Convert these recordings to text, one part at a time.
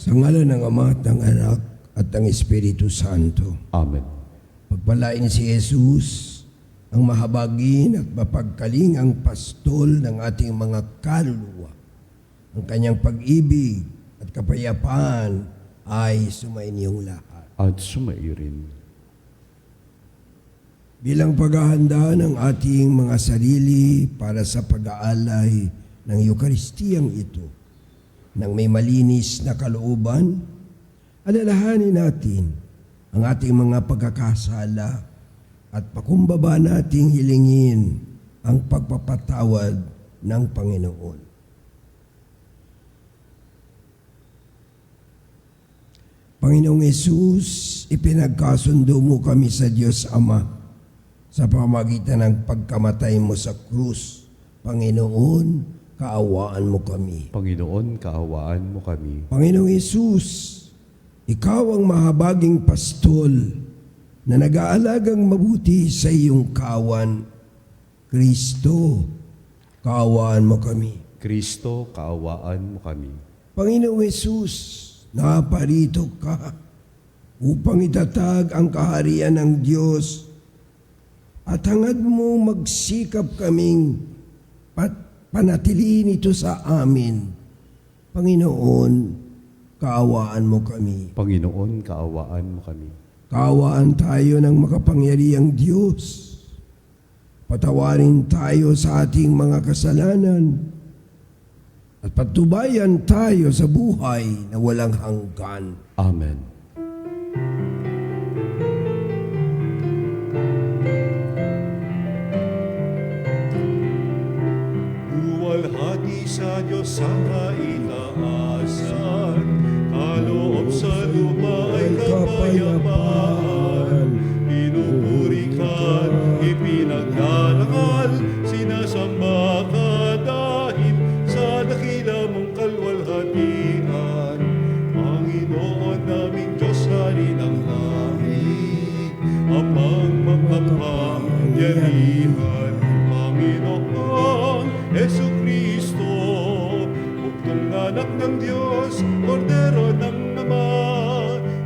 Sa ngalan ng Ama at ng Anak at ng Espiritu Santo. Amen. Pagpalain si Jesus, ang mahabagin at mapagkalingang pastol ng ating mga kaluluwa. Ang kanyang pag-ibig at kapayapaan ay sumainyong lahat. At sumaiyo rin. Bilang paghahanda ng ating mga sarili para sa pag-aalay ng Eukaristiyang ito, nang may malinis na kalooban, alalahanin natin ang ating mga pagkakasala at pakumbaba nating hilingin ang pagpapatawad ng Panginoon. Panginoong Hesus, ipinagkasundo mo kami sa Diyos Ama sa pamamagitan ng pagkamatay mo sa krus. Panginoon, kaawaan mo kami. Panginoon, kaawaan mo kami. Panginoong Hesus, ikaw ang mahabaging pastol na nag-aalagang mabuti sa iyong kawan. Kristo, kaawaan mo kami. Kristo, kaawaan mo kami. Panginoong Hesus, naparito ka upang itatag ang kaharian ng Diyos at hangad mo magsikap kaming panatilihin ito sa amin. Panginoon, kaawaan mo kami. Panginoon, kaawaan mo kami. Kaawaan tayo ng makapangyarihang Diyos. Patawarin tayo sa ating mga kasalanan at patubayan tayo sa buhay na walang hanggan. Amen. Luwalhati sa Diyos ang kaitaasan, kaloob sa lupa ay kapayapaan. Pinupuri ka, ipinagdarangal, sinasamba ka dahil sa dakila mong kalwalhatian. Panginoon naming Diyos, hari ng langit, amang makapangyarihan. Panginoon Jesucristo, buktong anak ng Diyos, kordero ng Ama,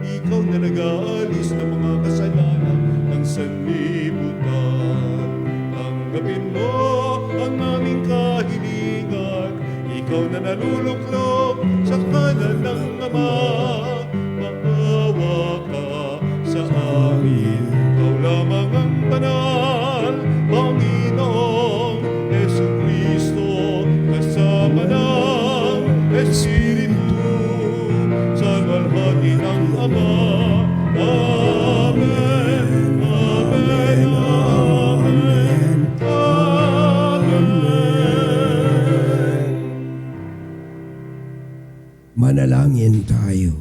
ikaw na nag-aalis ng mga kasalanan ng sanlibutan. Tanggapin mo ang aming kahilingan, ikaw na naluluklok sa kanan ng Ama. Maawa ka sa amin, ikaw lamang ang banal, Panginoong Jesucristo, kasama ng Espiritu, sa walhati ng Ama. Amen, Amen, Amen, Amen. Manalangin tayo.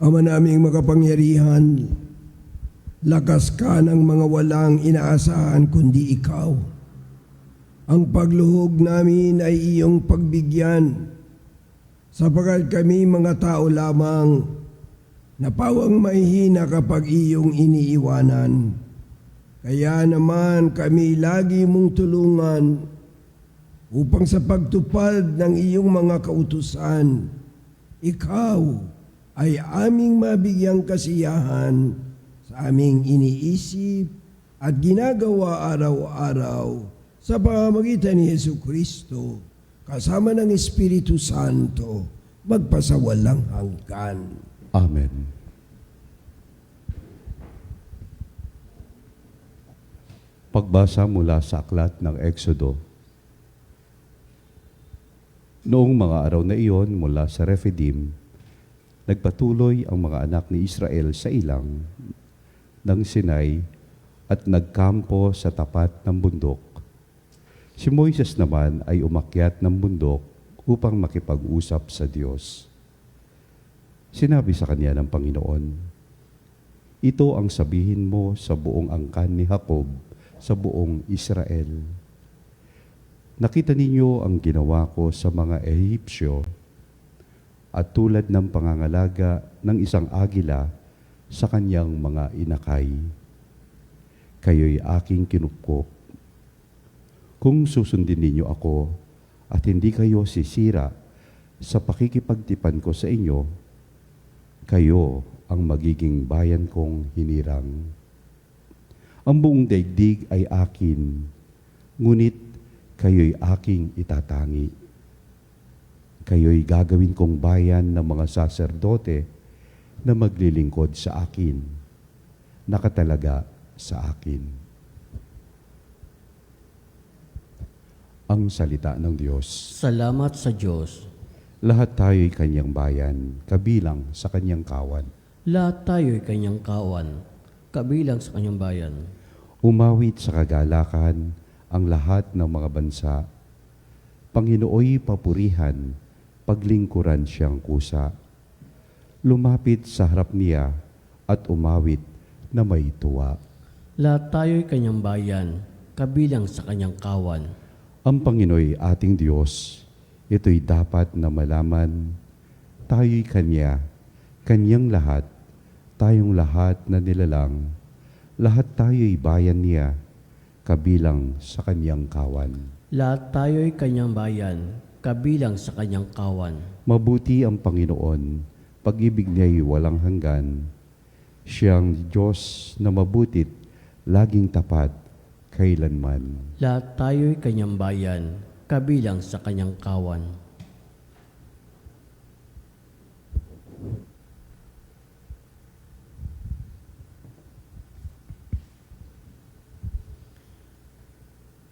Ama naming makapangyarihan, lakas ka ng mga walang inaasahan kundi ikaw. Ang pagluhog namin ay iyong pagbigyan, sapagkat kami mga tao lamang na pawang mahihina kapag iyong iniiwanan. Kaya naman kami lagi mong tulungan upang sa pagtupad ng iyong mga kautusan, ikaw ay aming mabigyang kasiyahan sa aming iniisip at ginagawa araw-araw sa pamamagitan ni Jesucristo, kasama ng Espiritu Santo, magpasawalang hanggan. Amen. Pagbasa mula sa aklat ng Exodo. Noong mga araw na iyon mula sa Rephidim, nagpatuloy ang mga anak ni Israel sa ilang ng Sinai at nagkampo sa tapat ng bundok. Si Moises naman ay umakyat ng bundok upang makipag-usap sa Diyos. Sinabi sa kanya ng Panginoon, "Ito ang sabihin mo sa buong angkan ni Jacob, sa buong Israel. Nakita ninyo ang ginawa ko sa mga Ehipsyo, at tulad ng pangangalaga ng isang agila sa kanyang mga inakay, kayo'y aking kinupkop. Kung susundin ninyo ako at hindi kayo sisira Sa pakikipagtipan ko sa inyo, kayo ang magiging bayan kong hinirang. Ang buong daigdig ay akin, ngunit kayo'y aking itatangi. Kayo'y gagawin kong bayan ng mga saserdote na maglilingkod sa akin, nakatalaga sa akin. Ang salita ng Diyos. Salamat sa Diyos. Lahat tayo'y kanyang bayan, kabilang sa kanyang kawan. Lahat tayo'y kanyang kawan, kabilang sa kanyang bayan. Umawit sa kagalakan ang lahat ng mga bansa. Panginooy papurihan, paglingkuran siyang kusa. Lumapit sa harap niya at umawit na may tuwa. Lahat tayo'y kanyang bayan, kabilang sa kanyang kawan. Ang Panginooy ating Diyos, ito'y dapat na malaman. Tayo'y Kanya, Kanyang lahat, tayong lahat na nilalang. Lahat tayo'y bayan niya, kabilang sa Kanyang kawan. Lahat tayo'y kanyang bayan, kabilang sa kanyang kawan. Mabuti ang Panginoon, pag-ibig niya'y walang hanggan. Siyang Diyos na mabutit, laging tapat, kailanman. Lahat tayo'y kanyang bayan, kabilang sa kanyang kawan.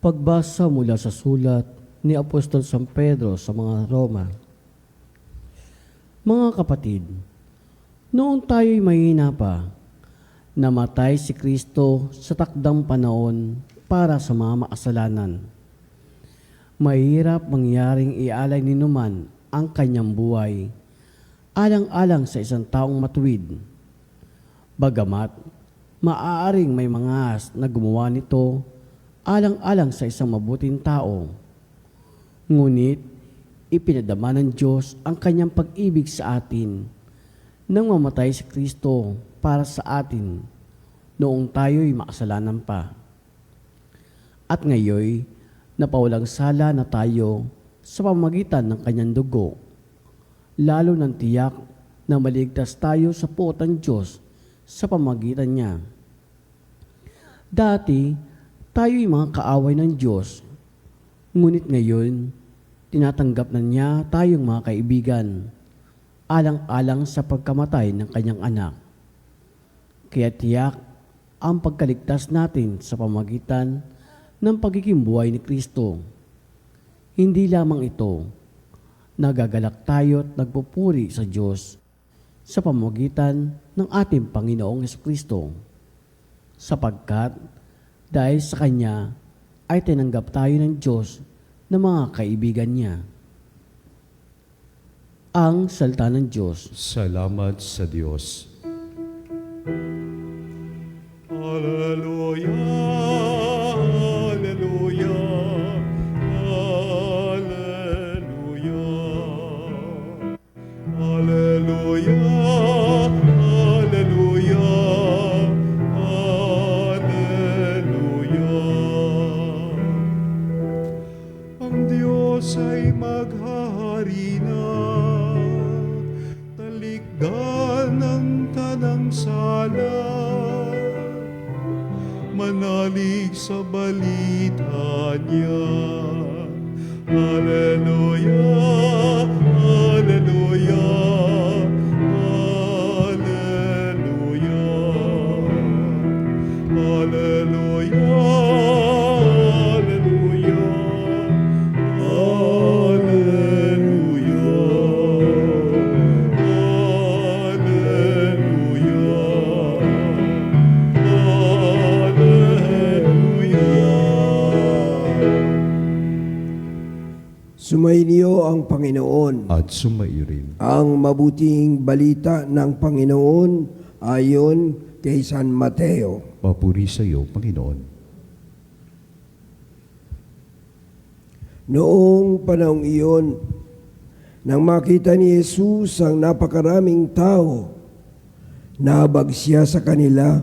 Pagbasa mula sa sulat ni Apostol San Pedro sa mga Roma. Mga kapatid, noong tayo'y mahina pa, namatay si Kristo sa takdang panahon para sa mga makasalanan. Mahirap mangyaring ialay ni numan ang kanyang buhay, alang-alang sa isang taong matuwid. Bagamat, maaaring may mga na gumawa nito alang-alang sa isang mabuting tao. Ngunit, ipinadama ng Diyos ang kanyang pag-ibig sa atin nang mamatay si Kristo para sa atin noong tayo'y makasalanan pa. At ngayoy, napawalang sala na tayo sa pamamagitan ng kanyang dugo, lalo ng tiyak na maligtas tayo sa puot ng Diyos sa pamamagitan niya. Dati, tayo'y mga kaaway ng Diyos, ngunit ngayon, tinatanggap na niya tayong mga kaibigan, alang-alang sa pagkamatay ng kanyang anak. Kaya tiyak ang pagkaligtas natin sa pamamagitan ng pagiging buhay ni Kristo. Hindi lamang ito, nagagalak tayo at nagpupuri sa Diyos sa pamamagitan ng ating Panginoong Jesucristo, sapagkat dahil sa Kanya ay tinanggap tayo ng Diyos na mga kaibigan niya. Ang salita ng Diyos. Salamat sa Diyos. Hallelujah, hallelujah, hallelujah. Hallelujah, hallelujah, hallelujah. Ang Diyos ay maghahari na, talikdan ng tanang sala, manalig sa balita niya. Hallelujah, hallelujah, hallelujah. Hallelujah, Sumainyo ang Panginoon. At sumaiyo rin. Ang mabuting balita ng Panginoon ayon kay San Mateo. Papuri sa iyo, Panginoon. Noong panahong iyon, nang makita ni Jesus ang napakaraming tao, nahabag siya sa kanila,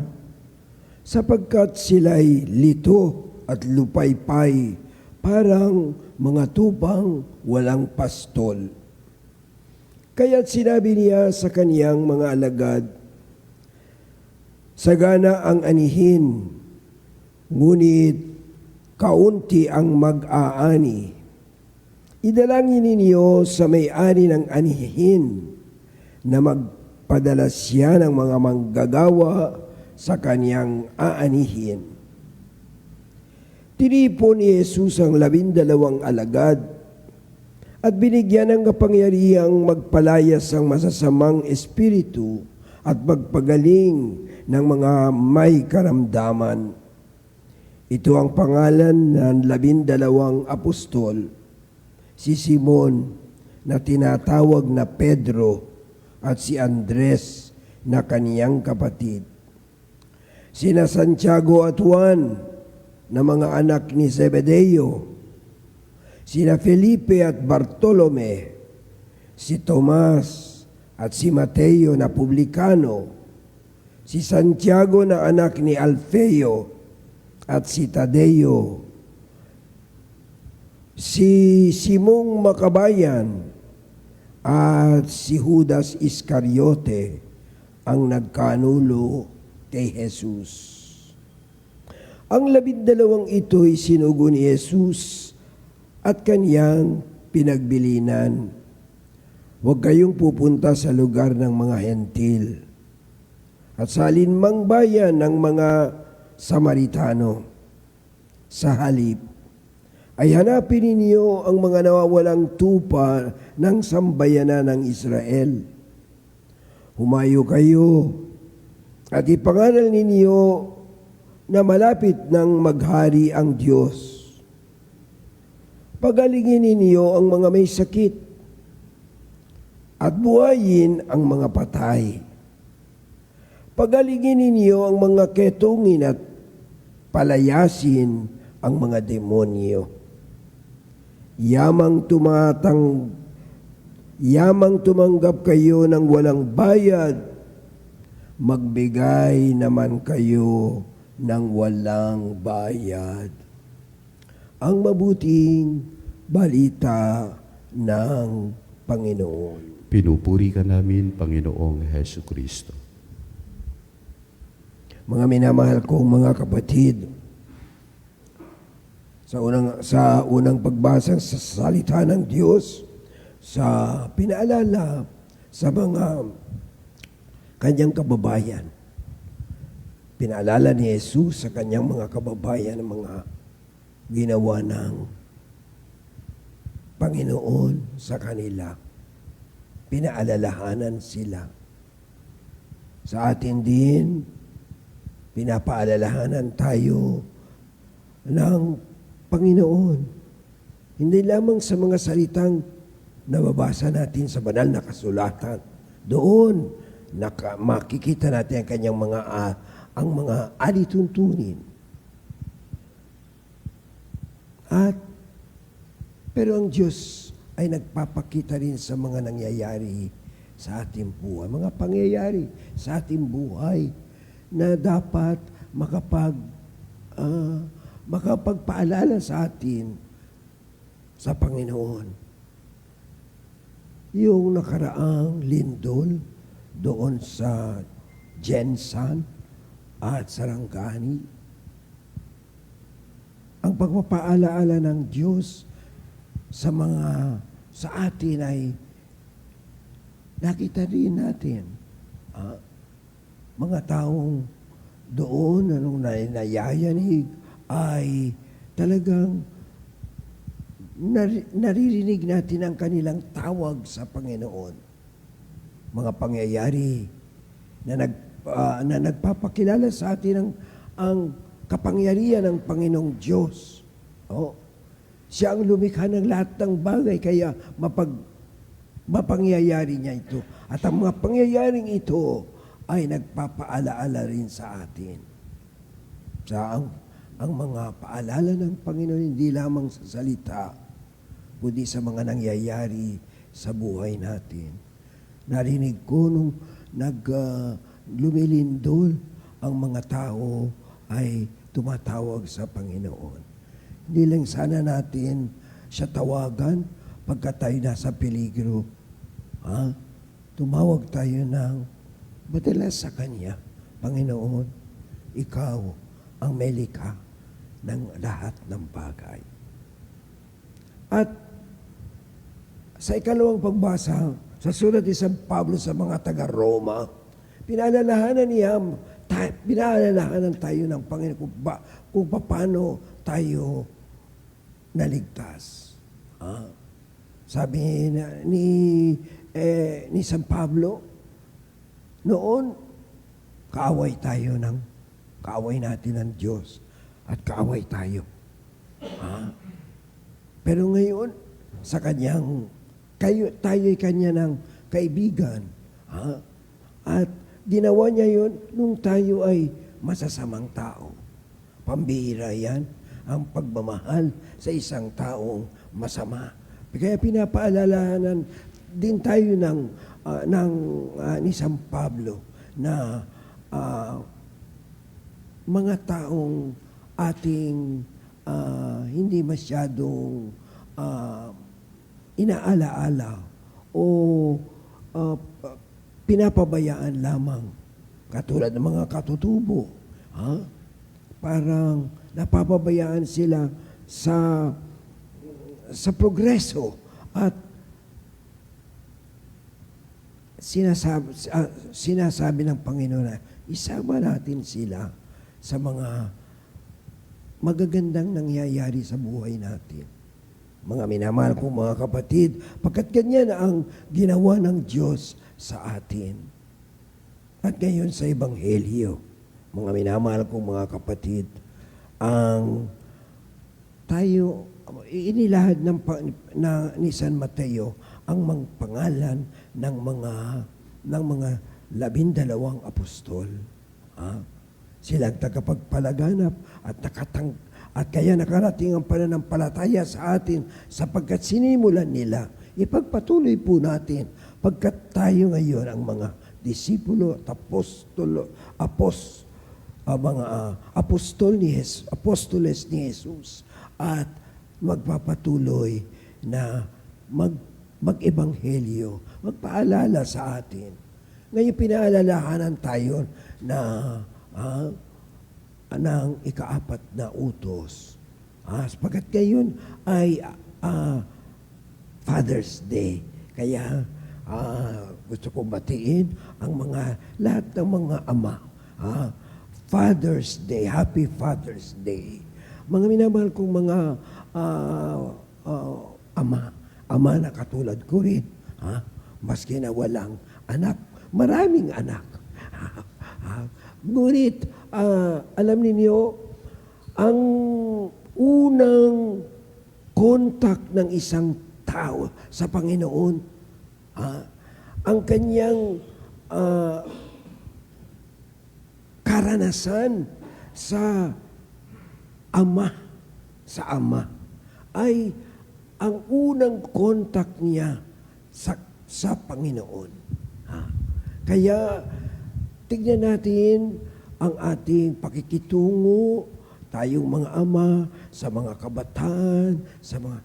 sapagkat sila'y lito at lupaypay, parang mga tupang walang pastol. Kaya't sinabi niya sa kaniyang mga alagad, sagana ang anihin, ngunit kaunti ang mag-aani. Idalangin ninyo sa may-ari ng anihin na magpadala siya ng mga manggagawa sa kaniyang aanihin. Tinipon ni Jesus ang 12 alagad at binigyan ng kapangyarihang magpalayas ang masasamang espiritu at magpagaling ng mga may karamdaman. Ito ang pangalan ng 12 apostol, si Simon na tinatawag na Pedro at si Andres na kaniyang kapatid. Sina Santiago at Juan na mga anak ni Zebedeo, sina Felipe at Bartolome, si Tomas at si Mateo na publikano, si Santiago na anak ni Alfeo at si Tadeo, si Simong Makabayan at si Judas Iscariote ang nagkanulo kay Jesus. Ang 12 ito'y sinugo ni Jesus at kaniyang pinagbilinan. Huwag kayong pupunta sa lugar ng mga hentil at sa alinmang bayan ng mga Samaritano. Sa halip, ay hanapin ninyo ang mga nawawalang tupa ng sambayanan ng Israel. Humayo kayo at ipangaral ninyo na malapit nang maghari ang Diyos. Pagalingin ninyo ang mga may sakit at buhayin ang mga patay. Pagalingin ninyo ang mga ketungin at palayasin ang mga demonyo. Yamang tumanggap kayo ng walang bayad, magbigay naman kayo ng walang bayad. Ang mabuting balita ng Panginoon. Pinupuri ka namin, Panginoong Hesu Kristo. Mga minamahal kong mga kapatid, sa unang pagbasa sa salita ng Diyos, sa pinaalala sa mga kanyang kababayan. Pinaalala ni Jesus sa kanyang mga kababayan ang mga ginawa ng Panginoon sa kanila. Pinaalalahanan sila. Sa atin din, pinapaalalahanan tayo ng Panginoon. Hindi lamang sa mga salitang nababasa natin sa banal na kasulatan. Doon, makikita natin ang kanyang ang mga alituntunin. Pero ang Diyos ay nagpapakita rin sa mga nangyayari sa ating buhay, mga pangyayari sa ating buhay na dapat makapagpaalala sa atin sa Panginoon. Yung nakaraang lindol doon sa Jensan at Sarangani, ang pagpapaalaala ng Diyos sa atin ay nakita rin natin. Mga taong doon anong nayayanig ay talagang naririnig natin ang kanilang tawag sa Panginoon. Mga pangyayari na nagpapakilala sa atin ang kapangyarihan ng Panginoong Diyos. Siya ang lumikha ng lahat ng bagay, kaya mapangyayari niya ito. At ang mga pangyayaring ito ay nagpapaalaala rin sa atin. Ang mga paalala ng Panginoon hindi lamang sa salita, kundi sa mga nangyayari sa buhay natin. Narinig ko nung lumilindol ang mga tao ay tumatawag sa Panginoon. Hindi lang sana natin siya tawagan pagka tayo nasa peligro. tumawag tayo ng madalas sa Kanya, Panginoon, Ikaw ang may likha ng lahat ng bagay. At sa ikalawang pagbasa, sa sulat ni San Pablo sa mga taga-Roma, pinaalalahanan tayo ng Panginoon kung paano tayo naligtas. Sabi ni San Pablo, noon, kaaway natin ng Diyos at kaaway tayo. Pero ngayon, sa kanyang, tayo'y kanya ng kaibigan. At ginawa niya yun nung tayo ay masasamang tao. Pambihira yan, ang pagmamahal sa isang taong masama. Kaya pinapaalalahanan din tayo ni San Pablo na mga taong ating hindi masyadong inaalaala o pinapabayaan lamang. Katulad ng mga katutubo. Parang napapabayaan sila sa progreso at sinasabi ng Panginoon na isama natin sila sa mga magagandang nangyayari sa buhay natin. Mga minamahal kong mga kapatid, pagkat ganyan ang ginawa ng Diyos sa atin. At ngayon sa Ebanghelyo, mga minamahal kong mga kapatid, inilahad ni San Mateo ang mga pangalan ng mga 12 apostol. Silang tagapagpalaganap at kaya nakarating ang pananampalataya sa atin sapagkat sinimulan nila. Ipagpatuloy po natin pagkat tayo ngayon ang mga disipulo at apostoles ni Jesus at magpapatuloy na mag-ebanghelyo, magpaalala sa atin. Ngayon pinaalalahanan tayo ng ika-4 na utos. Sapagkat ngayon ay Father's Day. Kaya gusto kong batiin ang lahat ng mga ama. Father's Day, Happy Father's Day. Mga minamahal kong mga ama na katulad ko rin, maski na walang anak, maraming anak. Ngunit, alam ninyo, ang unang kontak ng isang tao sa Panginoon, ang kanyang karanasan sa ama, ay ang unang kontak niya sa Panginoon. Kaya, tignan natin ang ating pakikitungo, tayong mga ama, sa mga kabataan, sa mga...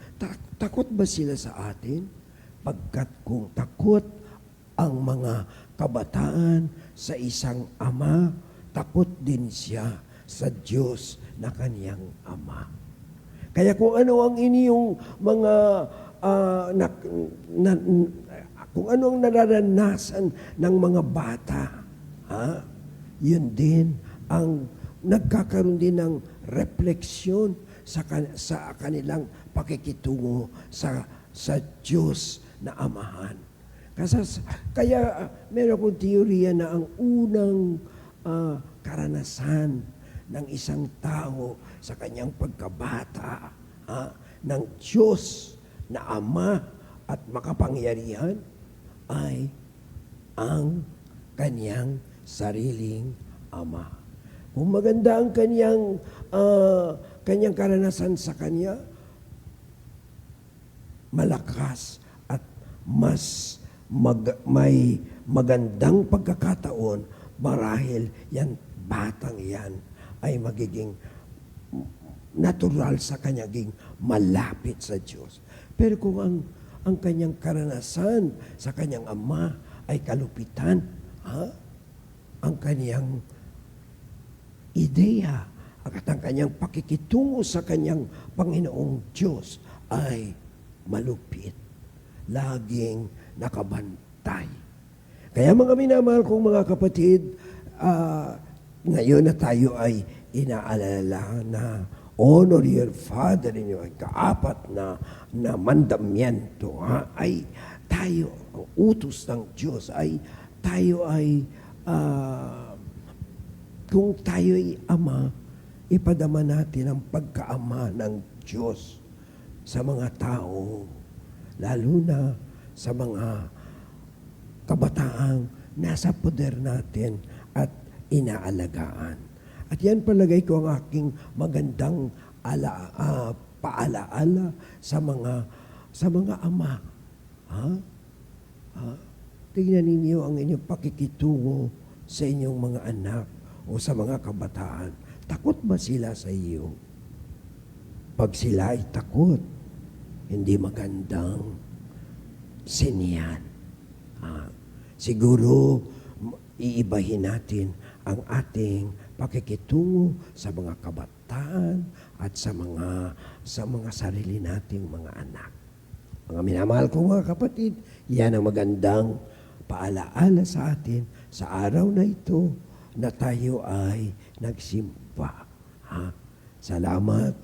Takot ba sila sa atin? Pagkat kung takot ang mga kabataan sa isang ama, takot din siya sa Diyos na kaniyang ama. Kaya kung ano ang inyong mga kung ano ang nararanasan ng mga bata, yun din ang nagkakaroon din ng refleksyon sa kanilang pakikitungo sa Diyos na Amahan. Kaya meron akong teorya na ang unang karanasan ng isang tao sa kanyang pagkabata ng Diyos na Ama at makapangyarihan ay ang kanyang sariling ama. Kung maganda ang kanyang karanasan sa kanya, malakas at mas may magandang pagkakataon, marahil yan, batang yan, ay magiging natural sa kanya, magiging malapit sa Diyos. Pero kung ang kanyang karanasan sa kanyang ama ay kalupitan. Ang kanyang ideya at ang kanyang pakikitungo sa kanyang Panginoong Diyos ay malupit. Laging nakabantay. Kaya mga minamahal kong mga kapatid, ngayon na tayo ay inaalala na honor your father and your kaapat na mandamiento, ay tayo, ang utos ng Diyos ay tayo ay kung tayo ay ama, ipadama natin ang pagkaama ng Diyos sa mga tao, lalo na sa mga kabataang nasa poder natin at inaalagaan. At yan palagay ko ang aking magandang paalaala sa mga ama. Tingnan ninyo ang inyong pakikitungo sa inyong mga anak o sa mga kabataan. Takot ba sila sa iyo? Pag sila ay takot, hindi magandang sinyan. Siguro, iibahin natin ang ating pakikitungo sa mga kabataan at sa mga sarili nating mga anak. Mga minamahal ko mga kapatid, yan ang magandang paalaala sa atin sa araw na ito na tayo ay nagsimba. Salamat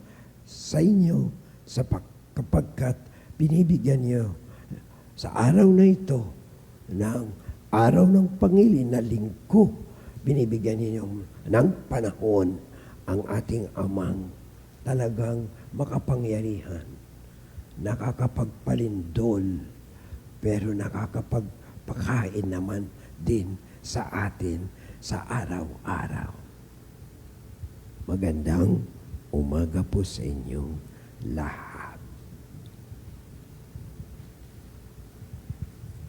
sa inyo kapagkat binibigyan nyo sa araw na ito ng araw ng Pangilin na linggo, binibigyan ninyo ng panahon ang ating amang talagang makapangyarihan, nakakapagpalindol, pero nakakapagpakain naman din sa atin sa araw-araw. Magandang umaga po sa inyong lahat.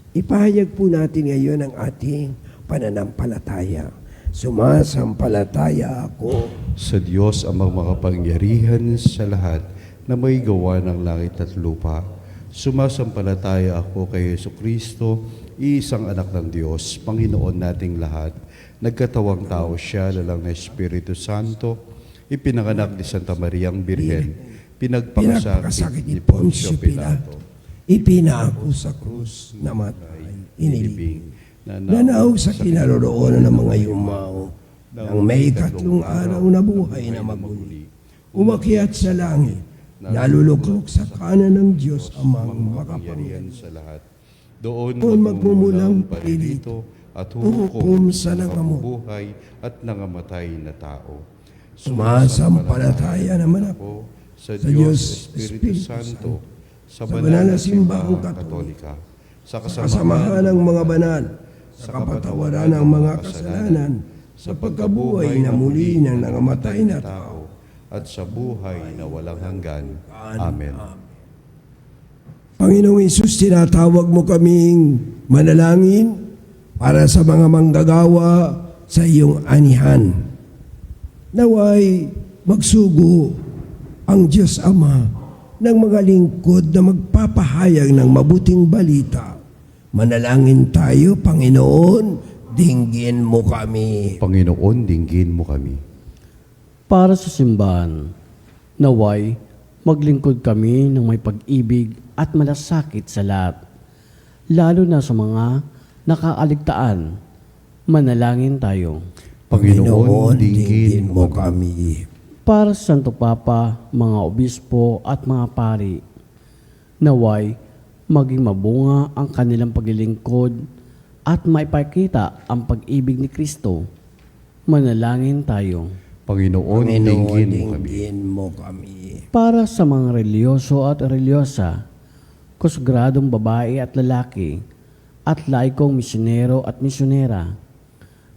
Ipahayag po natin ngayon ang ating pananampalataya. Sumasampalataya ako Sa Diyos amang makapangyarihan sa lahat na may gawa ng langit at lupa. Sumasampalataya ako kay Jesucristo, iisang anak ng Diyos, Panginoon nating lahat. Nagkatawang tao siya, lalang na Espiritu Santo, ipinanganak ni Santa Mariang Birhen, pinagpakasakit ni Poncio Pilato, ipinaako sa krus, namatay, inilibing, nanaw sa kinaroroonan ng mga yumao, nang may ikatlong araw na buhay na maguli, umakyat sa langit, naluluklok sa kanan ng Diyos amang makapangyarihan sa lahat. Doon magmumulang paririto at hukom sa nangamubuhay at nangamatay na tao. Sumasampalataya naman ako sa Diyos Espiritu Santo, sa banal na simbahang katolika, sa kasamahan ng mga banal, sa kapatawaran ng mga kasalanan, sa pagkabuhay na muli ng nangamatay na tao, at sa buhay na walang hanggan. Amen. Panginoong Hesus, tinatawag mo kaming manalangin para sa mga manggagawa sa iyong anihan. Naway magsugo ang Diyos Ama ng mga lingkod na magpapahayag ng mabuting balita. Manalangin tayo, Panginoon, dinggin mo kami. Panginoon, dinggin mo kami. Para sa simbahan, naway maglingkod kami ng may pag-ibig at malasakit sa lahat, lalo na sa mga nakaaligtaan. Manalangin tayo. Panginoon, dinggin mo kami. Para sa Santo Papa, mga obispo at mga pari, naway maging mabunga ang kanilang paglilingkod at maipakita ang pag-ibig ni Kristo. Manalangin tayo. Panginoon, dinggin mo kami. Para sa mga reliyoso at relyosa, kusgradong babae at lalaki, at laikong misyonero at misyonera,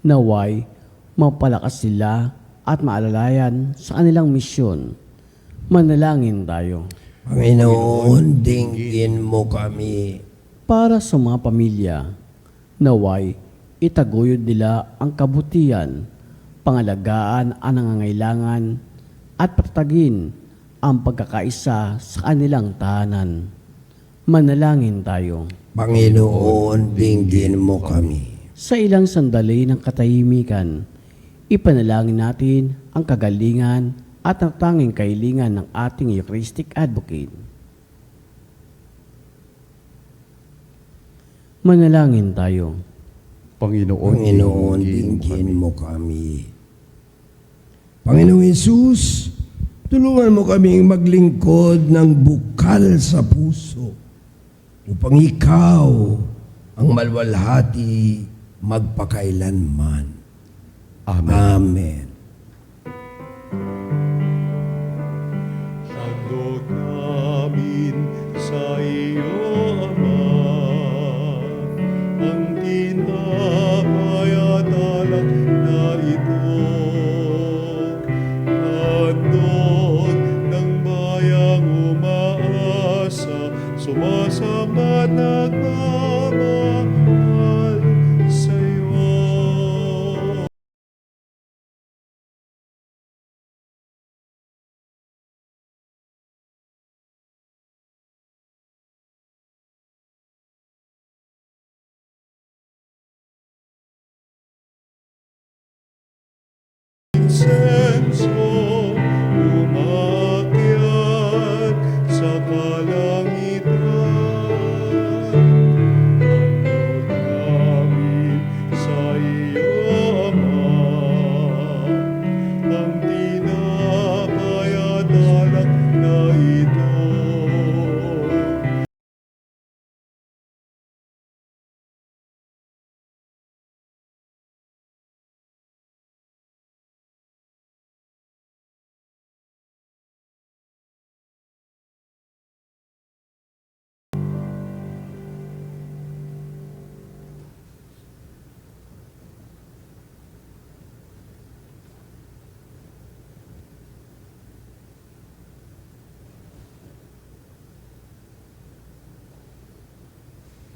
naway mapalakas sila at maalalayan sa kanilang misyon. Manalangin tayo. Panginoon, dinggin mo kami. Para sa mga pamilya, naway itaguyod nila ang kabutihan, pangalagaan ang nangangailangan, at patatagin ang pagkakaisa sa kanilang tahanan. Manalangin tayo. Panginoon, dinggin mo kami. Sa ilang sandali ng katahimikan, ipanalangin natin ang kagalingan at ang tanging kahilingan ng ating Eucharistic Advocate. Manalangin tayo. Panginoon, dinggin mo kami. Panginoong Hesus, tulungan mo kaming maglingkod ng bukal sa puso upang ikaw ang malwalhati magpakailanman. Amen. Amen. Handog namin sa iyo, Ama, ang tinapay at alak na ito. Handog ng bayang umaasa, sumasamba at nagmamahal sa iyo. Insenso umakyat sa kalangitan. Handog namin sa iyo, Ama, ang tinapay at alak na ito.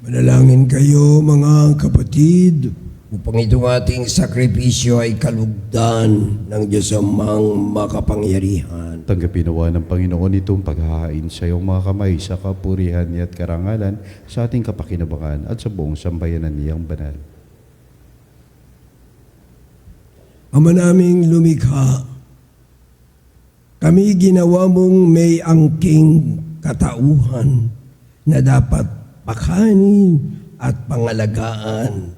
Manalangin kayo mga kapatid upang itong ating sakripisyo ay kalugdan ng Diyos Amang makapangyarihan. Tanggapin nawa ng Panginoon itong paghahain sa iyong mga kamay sa kapurihan niya at karangalan sa ating kapakinabangan at sa buong sambayanan niyang banal. Ama naming lumikha, kami ginawa mong may angking katauhan na dapat pakanin at pangalagaan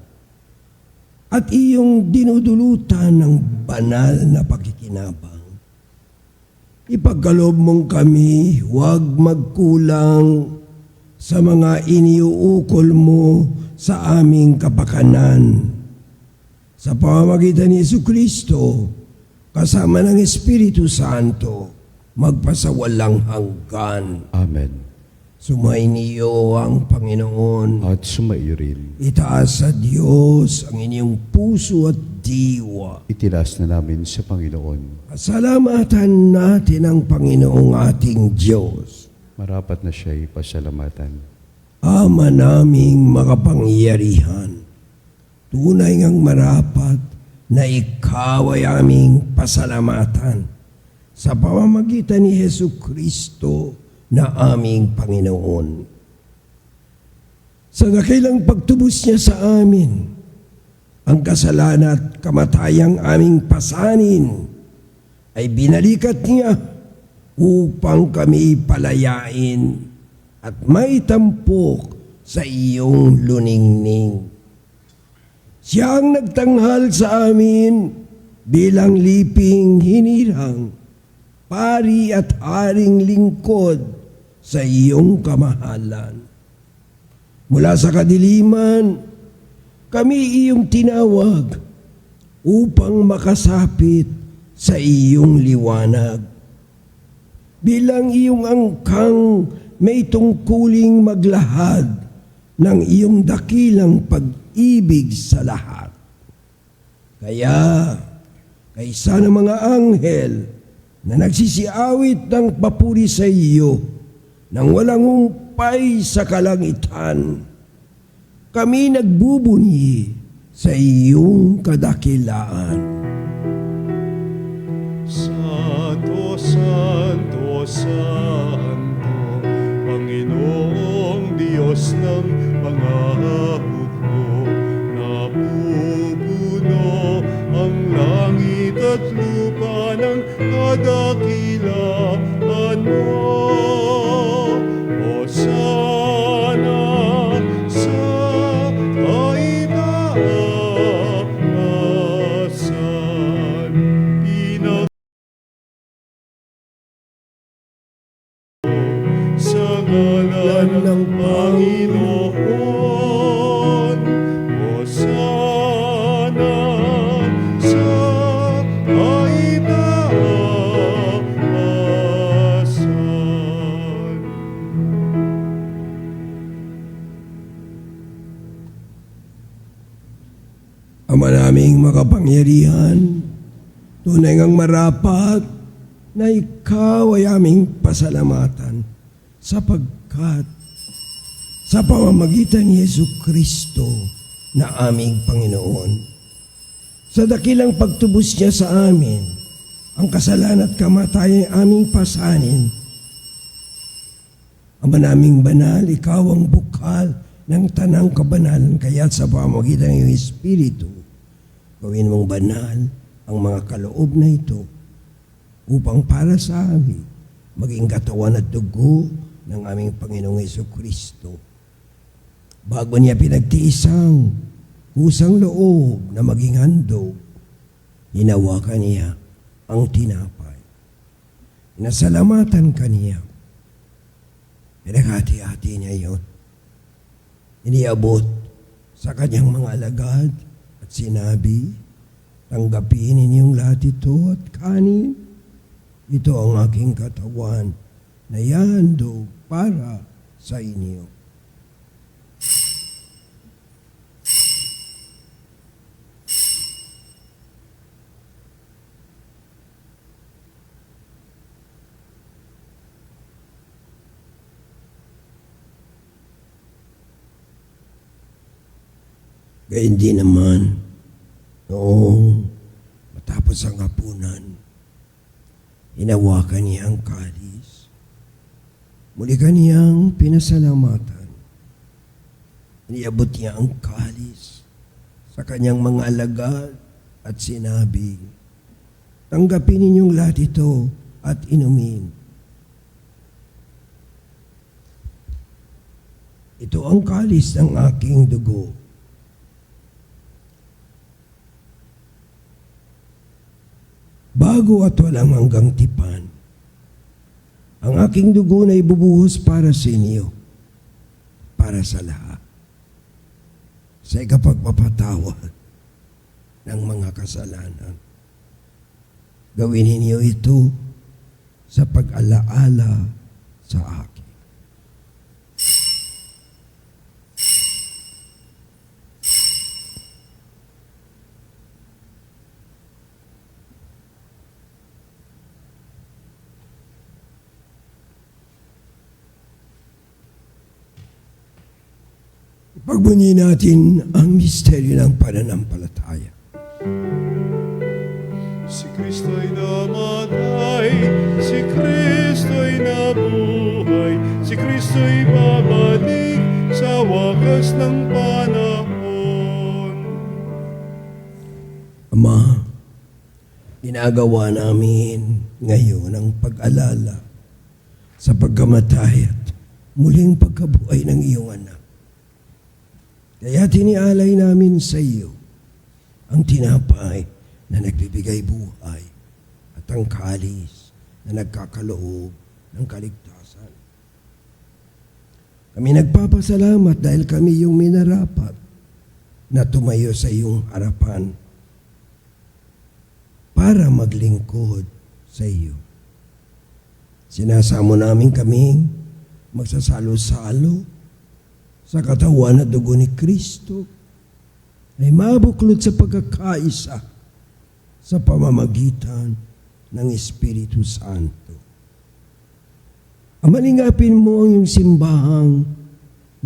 at iyong dinudulutan ng banal na pakikinabang. Ipagkaloob mong kami, huwag magkulang sa mga iniuukol mo sa aming kapakanan. Sa pamamagitan ni Jesucristo, kasama ng Espiritu Santo, magpasawalang hanggan. Amen. Sumainiyo ang Panginoon. At sumaiyo rin. Itaas sa Diyos ang inyong puso at diwa. Itilas na namin sa Panginoon. Pasalamatan natin ang Panginoong ating Diyos. Marapat na siya'y pasalamatan. Ama naming makapangyarihan, tunay ngang marapat na ikaw ay aming pasalamatan sa pamamagitan ni Jesucristo na aming Panginoon. Sa dakilang pagtubos niya sa amin, ang kasalanan at kamatayang aming pasanin ay binalikat niya upang kami palayain at may tampok sa iyong luningning. Siya ang nagtanghal sa amin bilang liping hinirang, pari at haring lingkod sa iyong kamahalan. Mula sa kadiliman, kami iyong tinawag upang makasapit sa iyong liwanag. Bilang iyong angkang may tungkuling maglahad ng iyong dakilang pag-ibig sa lahat. Kaya, kaysa ng mga anghel na nagsisiawit ng papuri sa iyo nang walang humpay sa kalangitan, kami nagbubunyi sa iyong kadakilaan. Santo, Santo, Santo, Panginoong Diyos ng mga hukbo, napupuno ang langit at lupa ng kadakilaan mo. Hosana sa kaitaasan, sa ngalan ng Panginoon. Hosana sa kaitaasan. Ama naming makapangyarihan, tunay ngang marapat na ikaw ay aming pasalamatan sapagkat sa pamamagitan ni Yesu Kristo na aming Panginoon, sa dakilang pagtubos niya sa amin, ang kasalanan at kamatayan ay aming pasanin. Ama naming banal, ikaw ang bukal ng tanang kabanalan, kaya sa pamamagitan ng iyong Espiritu, gawin mong banal ang mga kaloob na ito upang para sa amin maging katawan at dugo ng aming Panginoong Jesucristo. Bago niya pinagtiisang kusang loob na maging handog, hinawakan niya ang tinapay. Inasalamatan kaniya. Pinaghati-hati niya yon. Iniabot sa kanyang mga alagad at sinabi, tanggapin ninyong lahat ito at kanin. Ito ang aking katawan na ihahandog para sa inyo. Gayun din naman, noong matapos ang hapunan, hinawakan niya ang kalis. Muli kaniyang pinasalamatan. Iniabot niya ang kalis sa kanyang mga alagad at sinabi, tanggapin ninyong lahat ito at inumin. Ito ang kalis ng aking dugo. Bago at walang hanggang tipan, ang aking dugo na ibubuhos para sa inyo, para sa lahat, sa ikapagpapatawad ng mga kasalanan. Gawin ninyo ito sa pag-alaala sa akin. Pagbunyi natin ang misteryo ng pananampalataya. Si Kristo'y namatay, si Kristo'y nabuhay, si Kristo'y babalik sa wakas ng panahon. Ama, ginagawa namin ngayon ang pag-alala sa pagkamatay at muling pagkabuhay ng iyong anak. Kaya tinialay namin sa iyo ang tinapay na nagbibigay buhay at ang kalis na nagkakaloob ng kaligtasan. Kami nagpapasalamat dahil kami yung minarapat na tumayo sa iyong harapan para maglingkod sa iyo. Sinasamo namin kaming magsasalo-salo sa katawan at dugo ni Kristo ay mabuklod sa pagkakaisa sa pamamagitan ng Espiritu Santo. Amalingapin mo ang iyong simbahang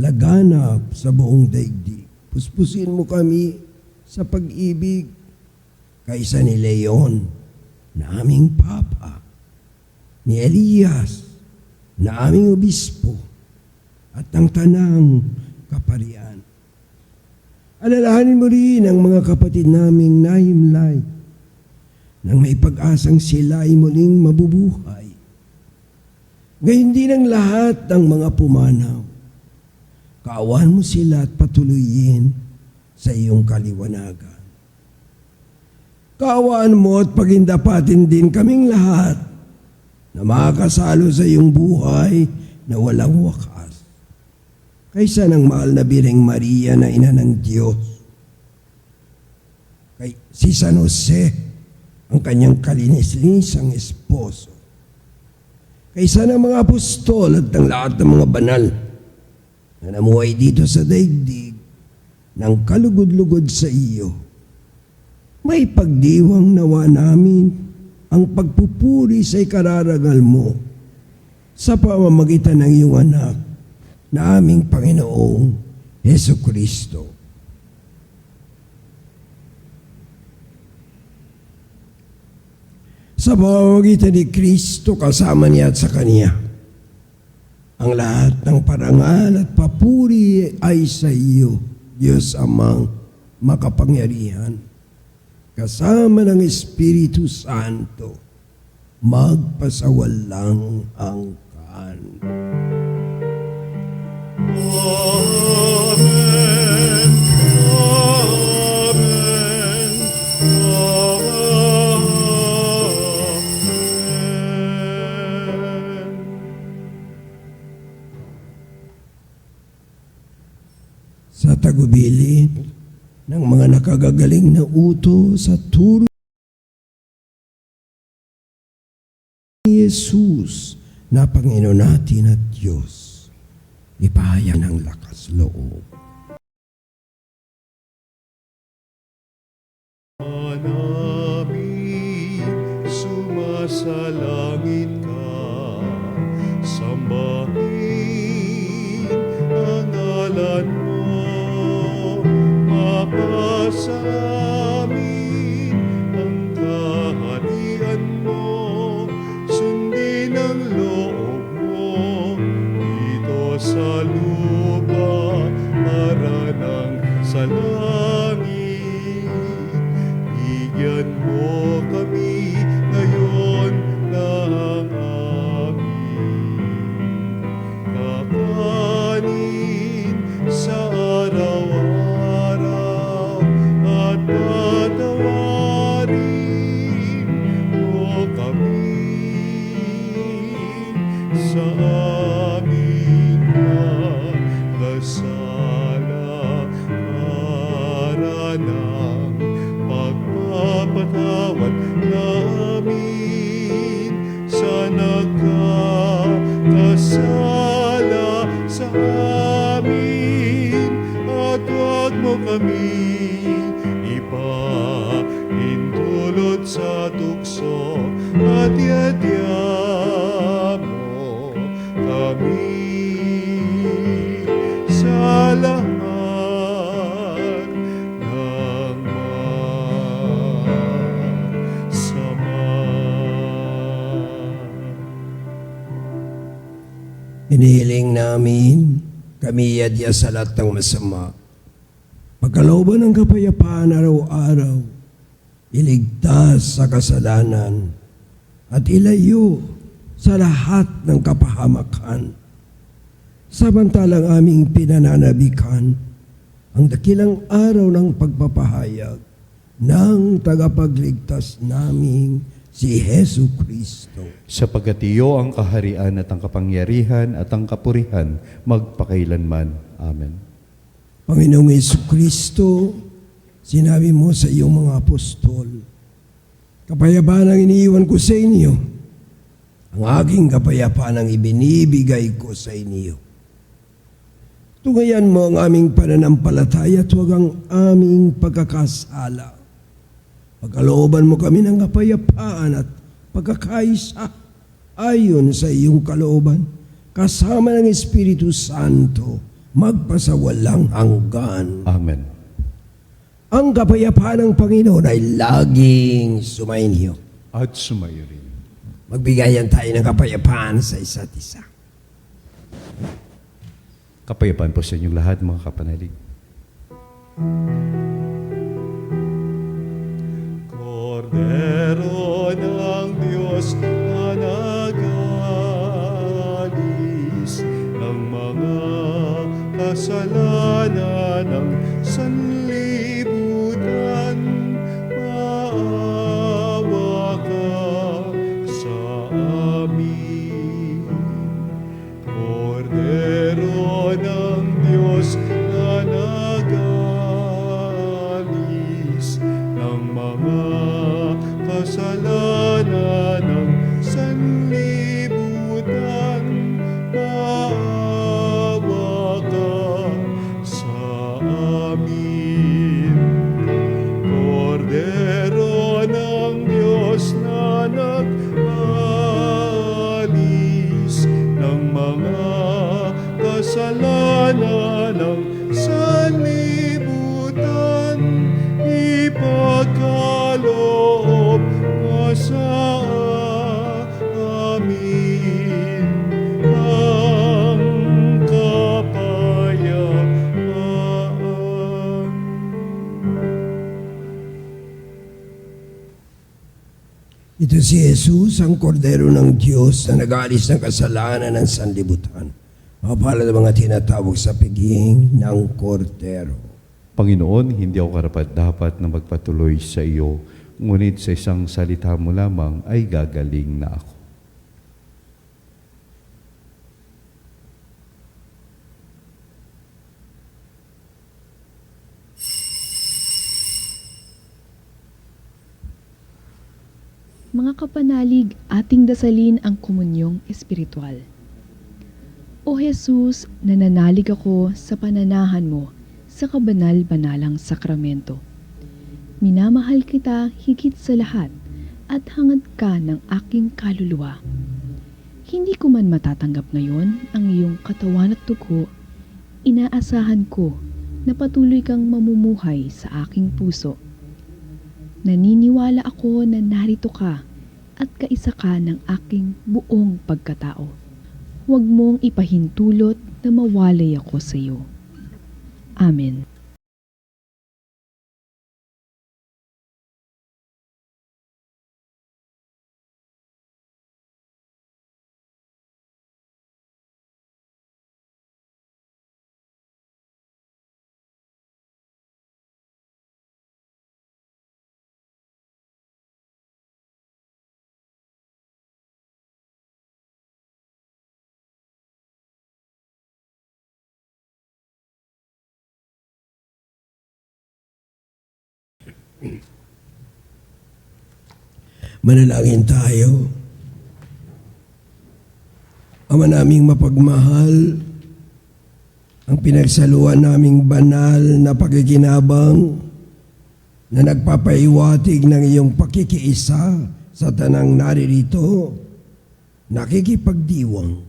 laganap sa buong daigdig. Puspusin mo kami sa pag-ibig kaysa ni Leon na aming Papa, ni Elias na aming Obispo, at ng tanang kaparian. Alalahanin mo rin ang mga kapatid naming nahimlay nang may pag-asang sila ay muling mabubuhay. Gayon din ang lahat ng mga pumanaw. Kaawan mo sila at patuloyin sa iyong kaliwanagan. Kaawaan mo at pagindapatin din kaming lahat na makakasalo sa iyong buhay na walang wakas. Kaysa ng mahal na Birheng Maria na ina ng Diyos. Kay si San Jose, ang kanyang kalinis-linisang esposo. Kaysa ng mga apostol at ng lahat ng mga banal na namuhay dito sa daigdig ng kalugod-lugod sa iyo. May pagdiwang nawa namin ang pagpupuri sa ikararangal mo sa pamamagitan ng iyong anak na aming Panginoong Hesukristo. Sa pamamagitan ni Kristo kasama niya at sa Kanya, ang lahat ng parangal at papuri ay sa iyo, Diyos Amang makapangyarihan, kasama ng Espiritu Santo, magpasawalang hanggan. Amen. Amen. Amen. Sa tagubilin ng mga nakagagaling na uto sa turo ni Jesus na Panginoon natin at Diyos, ipahayag ng lakas loob. Namin sumasalangit ka, sambahin ang ngalan mo, mapasa amin ang kaharian mo, sundin ang loob mo dito sa lupa para ng sa langit. Bigyan mo kami ngayon ng aming kakanin sa araw-araw at patawarin mo kami sa aming pagkasala para ng pagpapatawad namin sa nagkakasala sa amin, at huwag mo kami ipahintulot sa tukso, at yadya mo kami sa lahat ng masama. Inihiling namin kami yadya sa lahat ng masama. Pagkalooban ng kapayapaan araw-araw, iligtas sa kasalanan at ilayo sa lahat ng kapahamakan. Samantalang aming pinananabikan ang dakilang araw ng pagpapahayag ng tagapagligtas naming si Hesu Kristo. Sapagkat iyo ang kaharian at ang kapangyarihan at ang kapurihan magpakailanman. Amen. Panginoong Hesu Kristo, sinabi mo sa iyong mga apostol, kapayapaan ang iniiwan ko sa inyo, ang aking kapayapaan ang ibinibigay ko sa inyo. Tungayan mo ang aming pananampalataya at huwag ang aming pagkakasala. Pagkalooban mo kami ng kapayapaan at pagkakaisa ayon sa iyong kalooban, kasama ng Espiritu Santo, magpasawalang hanggan. Amen. Ang kapayapaan ng Panginoon ay laging sumainyo. At sumayo rin. Magbigayan tayo ng kapayapaan sa isa't isa. Kapayapaan po sa inyong lahat, mga kapanalig. Kordero ng Diyos na nag-alis ng mga kasalanan ng sanlibutan, maawa ka sa amin. Kordero ng Diyos na nag-alis ng mga kasalanan ng sanlibutan, maawa ka sa amin. Kordero ng Diyos na nag-alis ng mga kasalanan ng sanlibutan, ipagkaloob mo sa amin ang kapayapaan. Ito si Jesus, ang kordero ng Diyos na nag-aalis ng kasalanan ng sanlibutan. Mapalad ang mga tinatawag sa piging ng kordero. Panginoon, hindi ako karapat-dapat na magpatuloy sa iyo, ngunit sa isang salita mo lamang ay gagaling na ako. Mga kapanalig, ating dasalin ang komunyong espiritual. O Jesus, nananalig ako sa pananahan mo sa kabanal-banalang sakramento. Minamahal kita higit sa lahat at hangad ka ng aking kaluluwa. Hindi ko man matatanggap ngayon ang iyong katawan at dugo, inaasahan ko na patuloy kang mamumuhay sa aking puso. Naniniwala ako na narito ka at kaisa ka ng aking buong pagkatao. Huwag mong ipahintulot na mawalay ako sa iyo. Amen. Manalangin tayo. Ama naming mapagmahal, ang pinagsaluan naming banal na pakikinabang na nagpapaiwatig ng iyong pakikiisa sa tanang naririto, nakikipagdiwang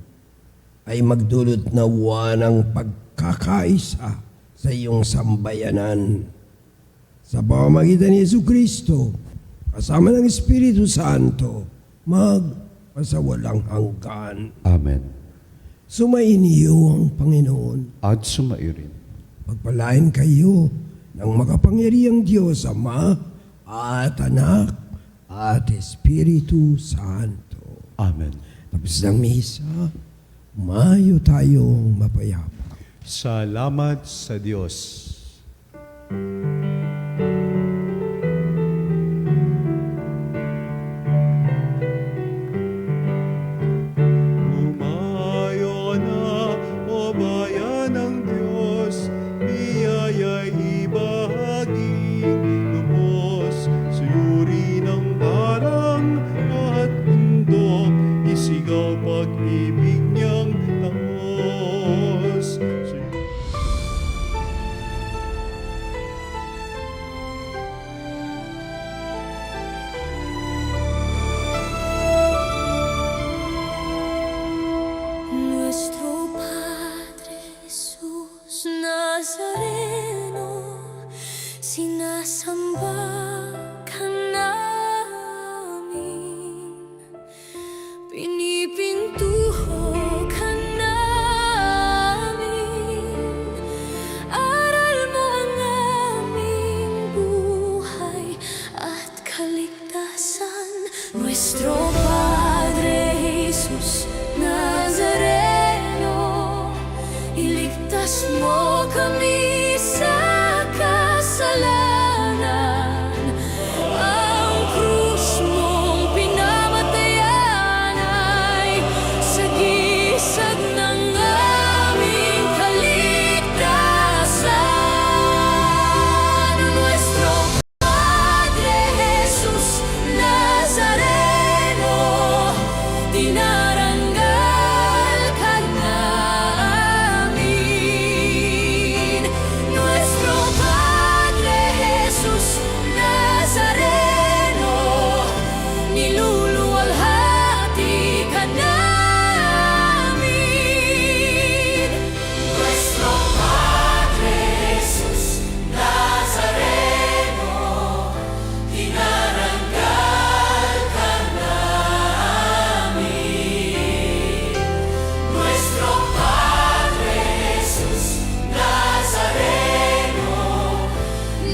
ay magdulot nawa ng pagkakaisa sa iyong sambayanan. Sa pamamagitan ni Jesucristo, kasama ng Espiritu Santo, magpasawalang hanggan. Amen. Sumainiyo ang Panginoon. At sumayo rin. Pagpalain kayo ng makapangyarihang Diyos, Ama at Anak at Espiritu Santo. Amen. Tapos ng misa, umayo tayong mapayapa. Salamat sa Diyos. Umayo na, o bayan ng Diyos, biyaya'y ibahaging lubos. Suyuri ng parang at bundok, isigaw pag-ibig niyang tangos. Nuestro Padre Jesús Nazareno, sinasamba ka namin, pinipintuho ka namin,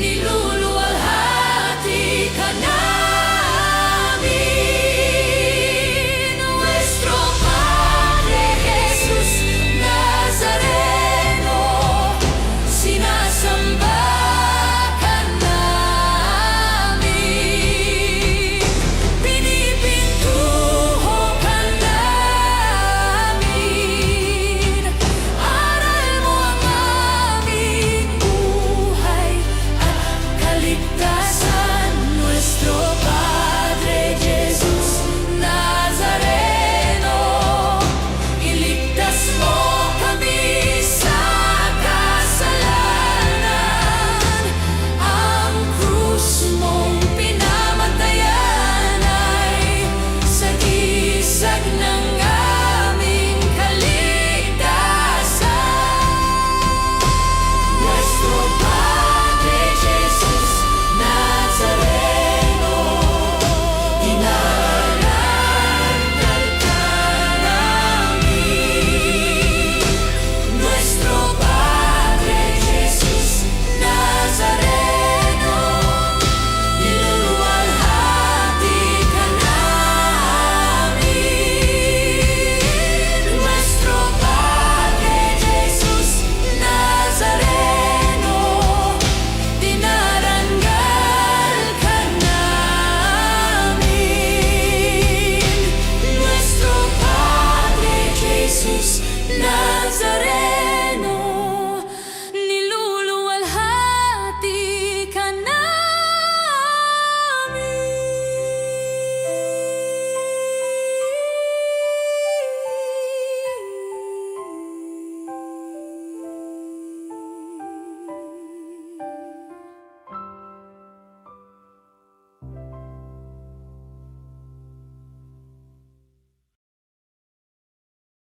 Niluha